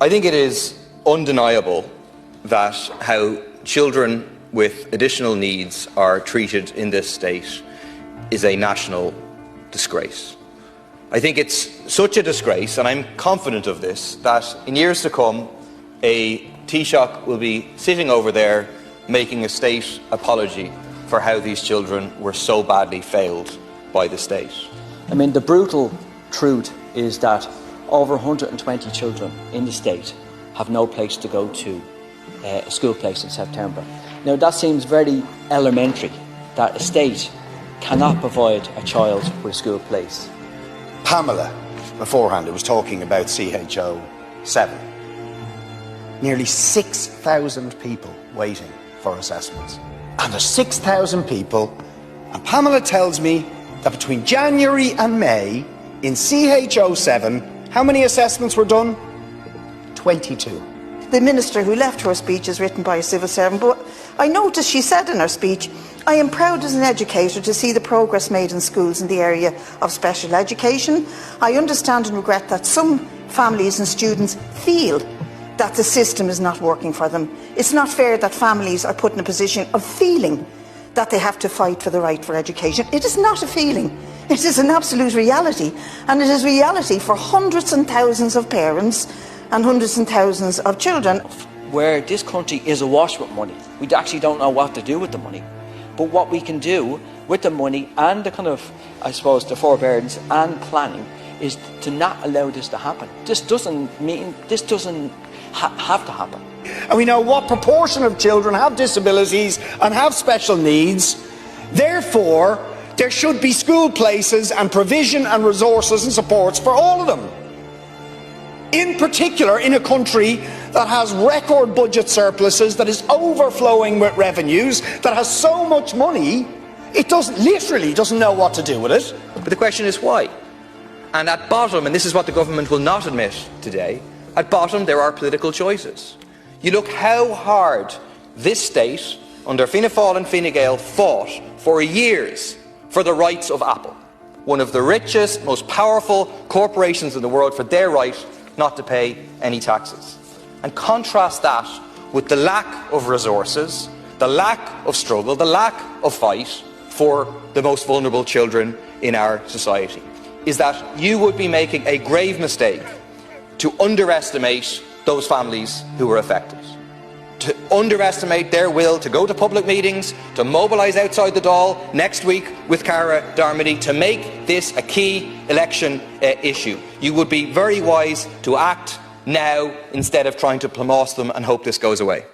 I think it is undeniable that how children with additional needs are treated in this state is a national disgrace. I think it's such a disgrace, and I'm confident of this, that in years to come a Taoiseach will be sitting over there making a state apology for how these children were so badly failed by the state. I mean, the brutal truth is that over 120 children in the state have no place to go to, a school place in September. Now, that seems very elementary, that a state cannot provide a child with a school place. Pamela, beforehand, was talking about CHO 7. Nearly 6,000 people waiting for assessments. And there's 6,000 people, and Pamela tells me that between January and May, in CHO 7, how many assessments were done? 22. The minister who left her speech is written by a civil servant, but I noticed she said in her speech, "I am proud as an educator to see the progress made in schools in the area of special education. I understand and regret that some families and students feel that the system is not working for them. It's not fair that families are put in a position of feeling that they have to fight for the right for education." It is not a feeling. It is an absolute reality, and it is reality for hundreds and thousands of parents and hundreds and thousands of children. Where this country is awash with money, we actually don't know what to do with the money. But what we can do with the money and the kind of, I suppose, the forbearance and planning is to not allow this to happen. This doesn't have to happen. And we know what proportion of children have disabilities and have special needs. Therefore, there should be school places and provision and resources and supports for all of them. In particular, in a country that has record budget surpluses, that is overflowing with revenues, that has so much money, it literally doesn't know what to do with it. But the question is why? And at bottom, and this is what the government will not admit today, at bottom there are political choices. You look how hard this state, under Fianna Fáil and Fine Gael, fought for years for the rights of Apple, one of the richest, most powerful corporations in the world, for their right not to pay any taxes. And contrast that with the lack of resources, the lack of struggle, the lack of fight for the most vulnerable children in our society, is that you would be making a grave mistake to underestimate those families who were affected, to underestimate their will to go to public meetings, to mobilise outside the Dáil next week with Cara Darmody to make this a key election issue. You would be very wise to act now instead of trying to plumose them and hope this goes away.